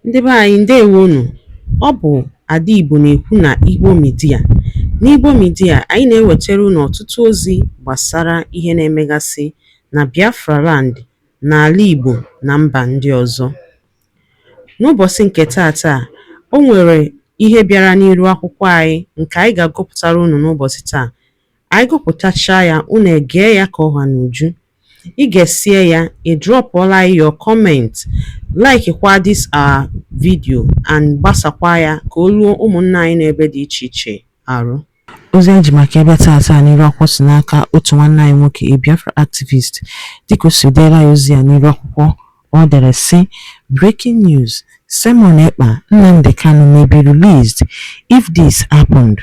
Ndị be anyị ndewonu. Ọ bụ Ada Igbo na-ekwu na Igbo Media. N'Igbo Media, anyị na-ewetara unu ọtụtụ ozi gbasara ihe na-emegasị na Biafra land, n'ala Igbo na mba ndị ọzọ. N'ụbọchị nke taata, o nwere ihe bịara n'iru akwụkwọ anyị nke anyị ga-agụpụtara unu n'ụbọchị taa. Anyị gụpụtachaa ya, unu egee ya ka ọha n'uju. Ị ga-esie ya, ị drọpụọla your comment, like kwa this our video and gbasakwa ya ka o ruo ụmụnna anyị n'ebe dị iche iche arụ. Ozi anyị ji maka ebe taata n'iru akwụkwọ si n'aka otu nwanne anyị nwoke, Biafra activist. Dịka o si deela ya ozi ya n'iru akwụkwọ, ọ dere sị: breaking news, Simon Ekpa, Nnamdi Kanu may be released if this happened.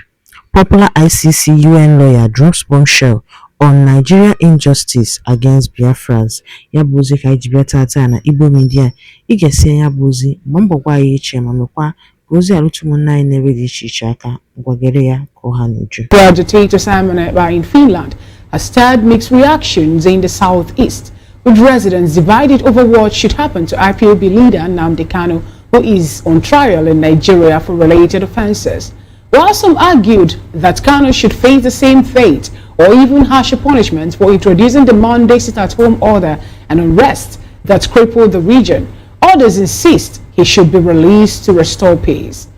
Popular ICC UN lawyer drops bombshell on Nigeria injustice against Biafrans. Ya bụ ozi ka anyị ji bịa taata na Igbo Media. Ị ga-esi ya bụ ozi ma mbọkwa ya iche ma mekwa ka ozi arụtụ ụmụnna anyị n'ebe dị iche iche aka. Ngwagere ya ka ọha n'uju. The agitator Simon Ekpa in Finland has stirred mixed reactions in the southeast, with residents divided over what should happen to IPOB leader nnamdi Kanu, who is on trial in Nigeria for related offences. While some argued that Kanu should face the same fate or even harsher punishment for introducing the Monday sit-at-home order and unrest that crippled the region, others insist he should be released to restore peace.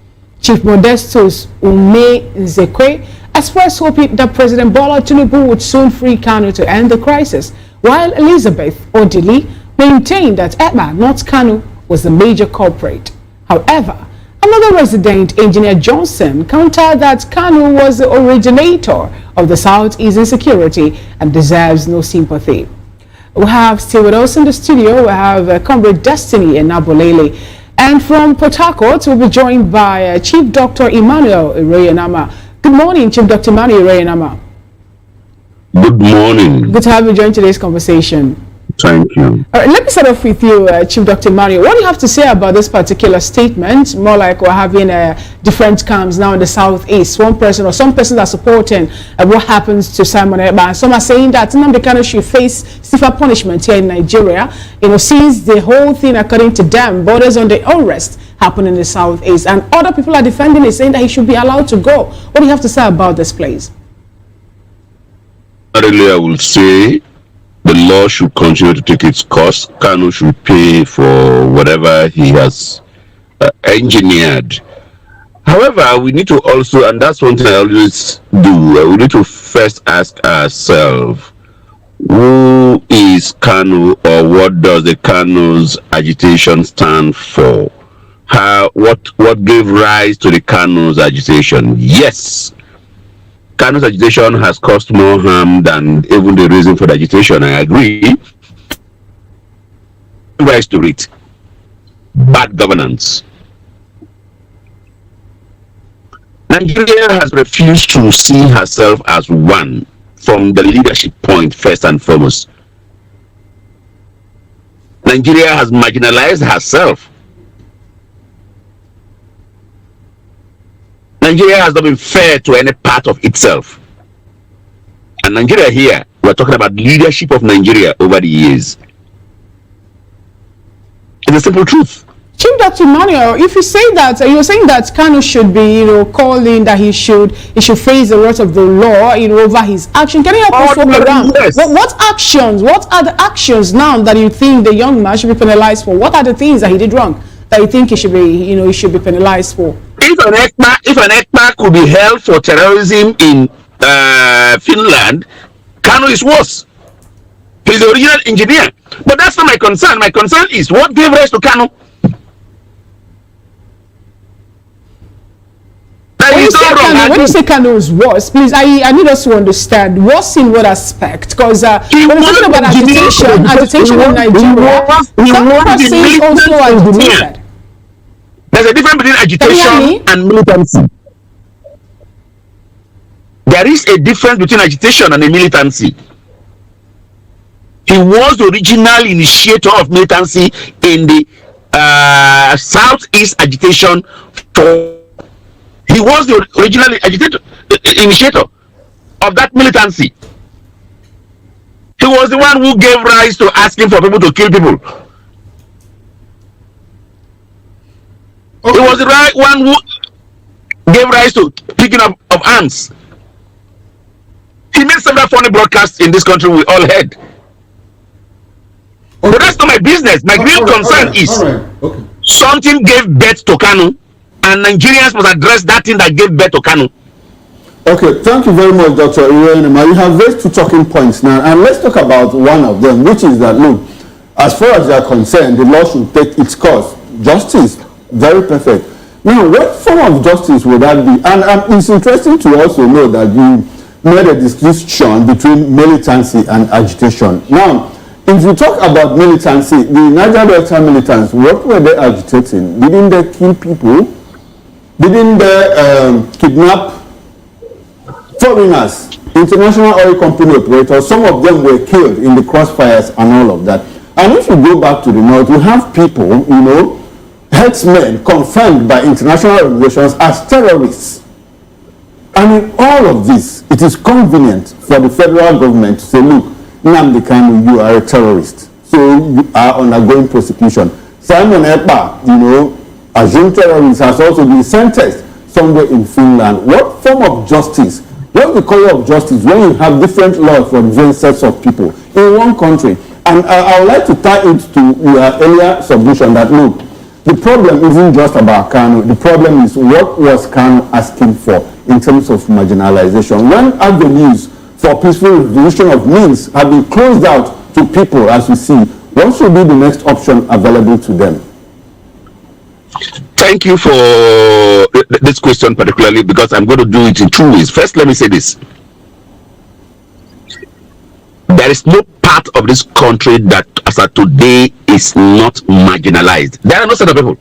Chief Modestus Ume Nzekwe expressed hope that President Bola Tinubu would soon free Kanu to end the crisis, while Elizabeth Odili maintained that Ekpa, not Kanu, was the major culprit. However, another resident, Engineer Johnson, countered that Kanu was the originator of the Southeast insecurity and deserves no sympathy. We have still with us in the studio, we have Comrade Destiny and Nabolele. And from Port Harcourt, we'll be joined by Chief Dr. Emmanuel Ireyanama. Good morning, Chief Dr. Emmanuel Ireyanama. Good morning. Good to have you join today's conversation. Thank you. All right, let me start off with you, Chief Dr. Emmanuel. What do you have to say about this particular statement? More like we're having different camps now in the southeast. One person or some persons are supporting what happens to Simon Ekpa, and some are saying that Nnamdi Kanu should face stiffer punishment here in Nigeria. You know, since the whole thing, according to them, borders on the unrest happen in the southeast, and other people are defending it, saying that he should be allowed to go. What do you have to say about this, please? Earlier, I will say the law should continue to take its course. Kanu should pay for whatever he has engineered. However, we need to also, and that's one thing I always do, we need to first ask ourselves, who is Kanu, or what does the Kanu's agitation stand for? What gave rise to the Kanu's agitation? Yes, Kanu's agitation has caused more harm than even the reason for the agitation. I agree. Rise to it. Bad governance. Nigeria has refused to see herself as one from the leadership point first and foremost. Nigeria has marginalized herself. Nigeria has not been fair to any part of itself. And Nigeria here, we're talking about leadership of Nigeria over the years. It's a simple truth. Chief Dr. Emmanuel, if you say that, you're saying that Kanu should be, calling that he should face the wrath of the law, over his action. Can you help us walk around? Yes. What actions? What are the actions now that you think the young man should be penalized for? What are the things that he did wrong that you think he should be, he should be penalized for? If an Ekpa could be held for terrorism in Finland, Kanu is worse. He's the original engineer. But that's not my concern. My concern is what gave rise to Kanu. When you say Kanu is worse, please, I need us to understand worse in what aspect? Because when we're talking about agitation in Nigeria, some persons also agitated. There's a difference between agitation and militancy. There is a difference between agitation and a militancy. He was the original initiator of militancy in the Southeast agitation. He was the original initiator of that militancy. He was the one who gave rise to asking for people to kill people. was the right one who gave rise to picking up of arms. He made several funny broadcasts in this country we all heard. But that's not my business. My real concern is something gave birth to Kanu, and Nigerians must address that thing that gave birth to Kanu. Okay, thank you very much, Dr. Irenema. You have raised two talking points now, and let's talk about one of them, which is that, look, as far as they are concerned, the law should take its course. Justice, very perfect. Now, what form of justice would that be? And it's interesting to also know that you made a distinction between militancy and agitation. Now, if you talk about militancy, the Niger Delta militants, what were they agitating? Didn't they kill people? Didn't they kidnap foreigners, international oil company operators? Some of them were killed in the crossfires and all of that. And if you go back to the north, you have people, you know, herdsmen confirmed by international organizations as terrorists. And in all of this, it is convenient for the federal government to say, look, nnamdi Kanu, you are a terrorist, so you are undergoing prosecution. Simon Ekpa, you know, assumed terrorist, has also been sentenced somewhere in Finland. What form of justice, what's the color of justice when you have different laws for different sets of people in one country? And I would like to tie it to your earlier submission that, look, the problem isn't just about Kanu. The problem is what was Kanu asking for in terms of marginalization. When avenues for peaceful resolution of means have been closed out to people, as we see, what should be the next option available to them? Thank you for this question particularly, because I'm going to do it in two ways. First, let me say this. There is no part of this country that, as of today, is not marginalized. There are no set of people.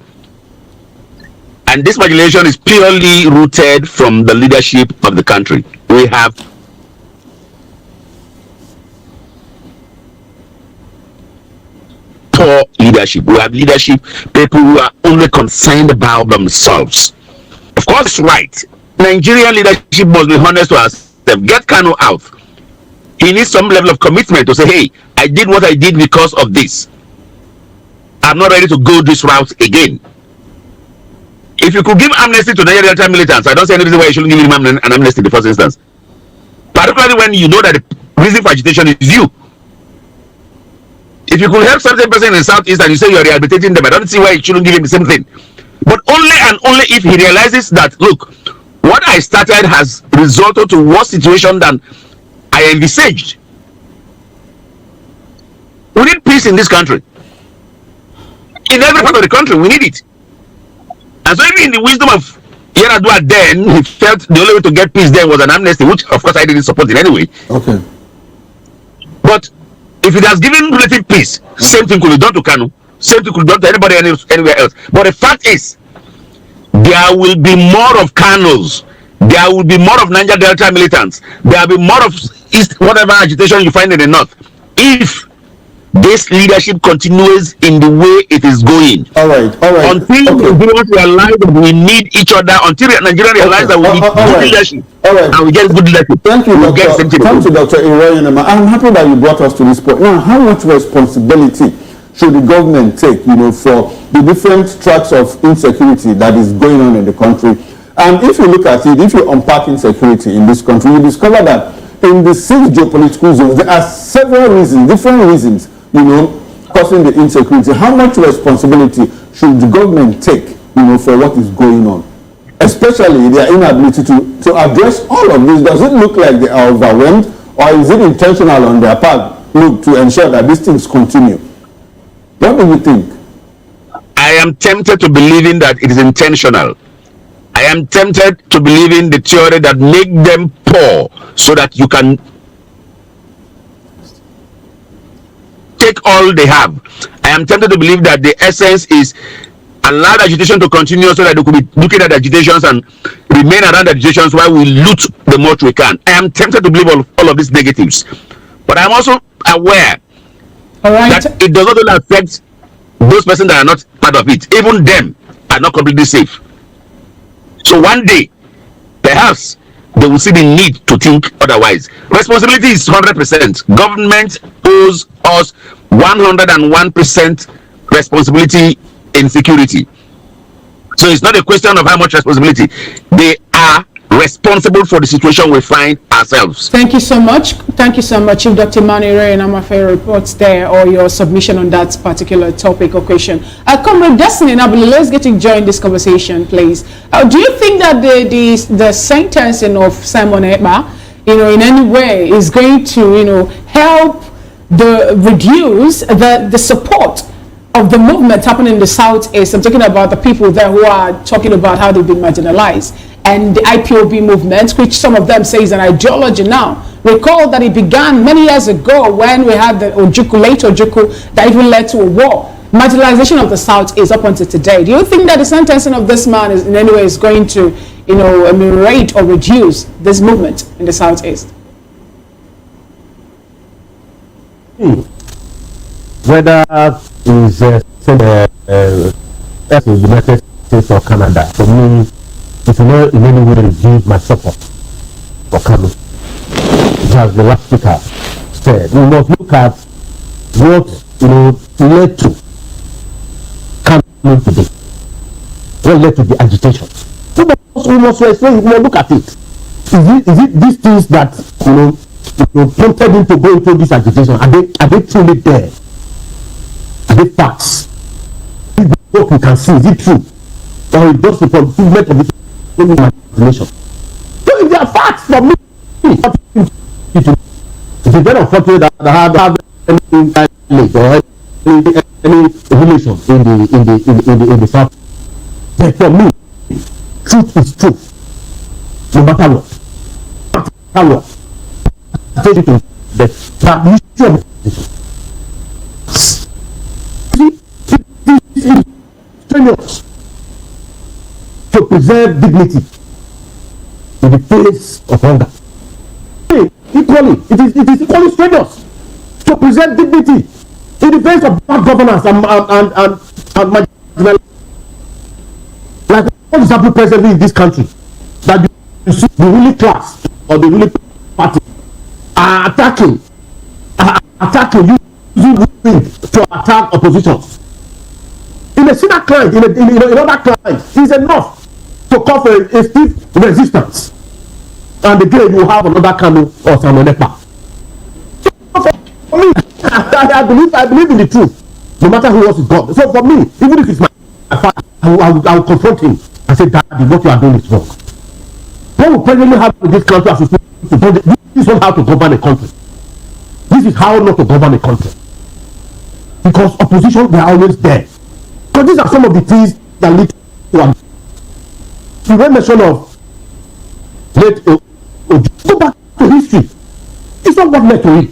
And this marginalization is purely rooted from the leadership of the country. We have poor leadership. We have leadership, people who are only concerned about themselves. Of course, right. Nigerian leadership must be honest to us. Get Kanu out. He needs some level of commitment to say, hey, I did what I did because of this. I'm not ready to go this route again. If you could give amnesty to Nigeria Delta militants, I don't see any reason why you shouldn't give him an amnesty in the first instance. Particularly when you know that the reason for agitation is you. If you could help certain person in the southeast and you say you're rehabilitating them, I don't see why you shouldn't give him the same thing. But only and only if he realizes that, look, what I started has resulted to worse situation than I envisaged. We need peace in this country. In every part of the country, we need it. And so even in the wisdom of Yaradua then, he felt the only way to get peace then was an amnesty, which of course I didn't support in any way. Okay. But if it has given relative peace, same thing could be done to Kanu, same thing could be done to anybody anywhere else. But the fact is, there will be more of Kanus, there will be more of Niger Delta militants, there will be more of East, whatever agitation you find in the North, if this leadership continues in the way it is going. All right. Until Nigerians realize that we need each other, until Nigeria realize that we need good leadership, and we get good leadership. Thank you, Dr. Irenema. I'm happy that you brought us to this point. Now, how much responsibility should the government take, you know, for the different tracks of insecurity that is going on in the country? And if you look at it, if you unpack insecurity in this country, you discover that in the 6 geopolitical zones, there are several reasons, different reasons, you know, causing the insecurity. How much responsibility should the government take, you know, for what is going on? Especially their inability to address all of this. Does it look like they are overwhelmed, or is it intentional on their part, look, to ensure that these things continue? What do you think? I am tempted to believe in that it is intentional. I am tempted to believe in the theory that make them poor so that you can take all they have. I am tempted to believe that the essence is allow the agitation to continue so that they could be looking at agitations and remain around agitations while we loot the much we can. I am tempted to believe all of these negatives. But I'm also aware that it does not only affect those persons that are not part of it. Even them are not completely safe. So one day, perhaps, they will see the need to think otherwise. Responsibility is 100%. Government owes us 101% responsibility in security. So it's not a question of how much responsibility. They are responsible for the situation we find ourselves. Thank you so much. Thank you so much. If Dr. Manire and Amafe reports there or your submission on that particular topic or question. Comrade Destiny Nabili, let's get to join this conversation, please. Do you think that the sentencing of Simon Ekpa, in any way is going to, help reduce the support of the movement happening in the Southeast? I'm talking about the people there who are talking about how they've been marginalized, and the IPOB movement, which some of them say is an ideology now. Recall that it began many years ago when we had the late Ojukwu, that even led to a war. Marginalization of the Southeast up until today. Do you think that the sentencing of this man in any way is going to, ameliorate or reduce this movement in the Southeast? Whether is the United States or Canada, for me, it will not in any way reduce my support for Kanu. As the last speaker said, we must look at what led to Kanu today. What led to the agitation? We must look at it. Is it these things that prompted him to go into this agitation? Are they truly there? Are they facts? Is what we can see, is it true? Or is it just the improvement of the imagination? So if there are facts for me, it's a very unfortunate that I have any link or any relation in the South. But for me, truth is truth. No matter what. No matter what. Take it to the issue of it is strenuous to preserve dignity in the face of hunger. Equally, it is equally strenuous to preserve dignity in the face of bad governance and marginalization. Like what is happening presently in this country, that the ruling class or the ruling party are attacking using to attack oppositions. In a single client, in other clients, it's enough to call for a stiff resistance. And again, you have another Kanu or Simon Ekpa. For me, I believe in the truth, no matter who else is God. So for me, even if it's my father, I will confront him and say, Daddy, what you are doing is wrong. What we presently have in this country as this is not how to govern a country. This is how not to govern a country. Because opposition, they are always there. Because these are some of the things that lead to the mention of late go back to history. It's not what led to it.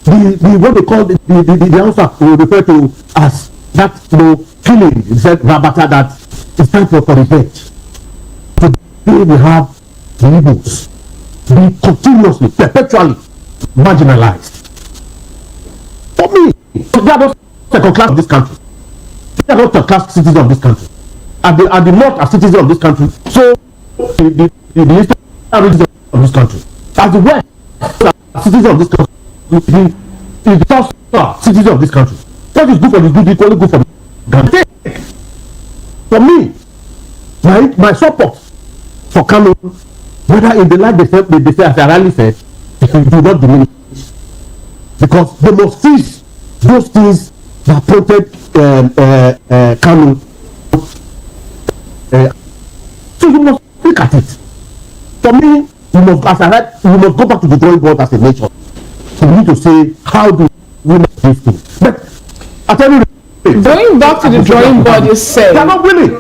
What they call the answer we refer to as that killing, it said Rabata, that it's time for revenge. Today we have the Igbos being continuously, perpetually marginalized. For me, they are not second class of this country. They are not third class citizens of this country. And the North are citizens of this country. So the eastern regions of this country, as the West are citizens of this country, the South are citizens of this country. What is good for the good, equally good for the Ghana. For me, my support for Kanu, whether in the light they say, as I rarely said, do not diminish, because they must cease those things that prompted Kanu. So you must look at it. For me, we must go back to the drawing board as a nation. So we need to say, how do we make these things? But I tell you, going back to the drawing board, you say, they are not willing.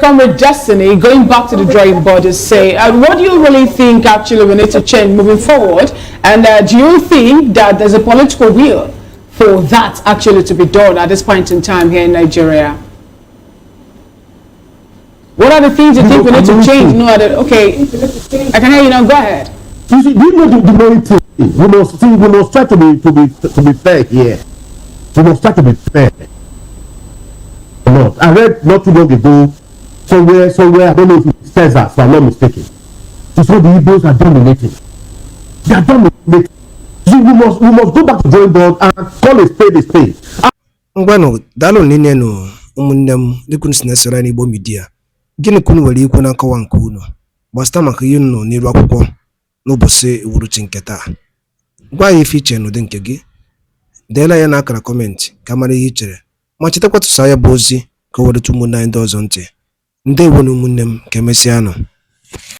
Comrade Destiny, going back to the drawing board, you say, what do you really think actually we need to change moving forward? And do you think that there's a political will for that actually to be done at this point in time here in Nigeria? What are the things you think we need to change? Okay, I can hear you now. Go ahead. You see, we know the main thing. We must try to be fair here. We must try to be fair. I read not too long ago somewhere, I don't know if it says that, if I'm not mistaken. It's what the Igbos are dominating. They are dominating. See, we must go back to drawing board and call a spade a spade. Bueno, dalo nene no ụmụnne m dịka unu si na-esoro n'Igbo Media, gịnị ka unu nwere ikwu na nkọwa nke unu gbasara maka ihe unu nọ n'iru akwụkwọ n'ụbọchị uhuruchi nke taa? Gwa anyị ife iche n'ụdị nke gị, deela ya n'akara kọmentị ka mara ihe i chere, ma chetakwa tụsa ya bụ ozi ka o wereta ụmụnne anyị ndị ọzọ ntị. Ndewo na ụmụnne m, ka emesịanụ.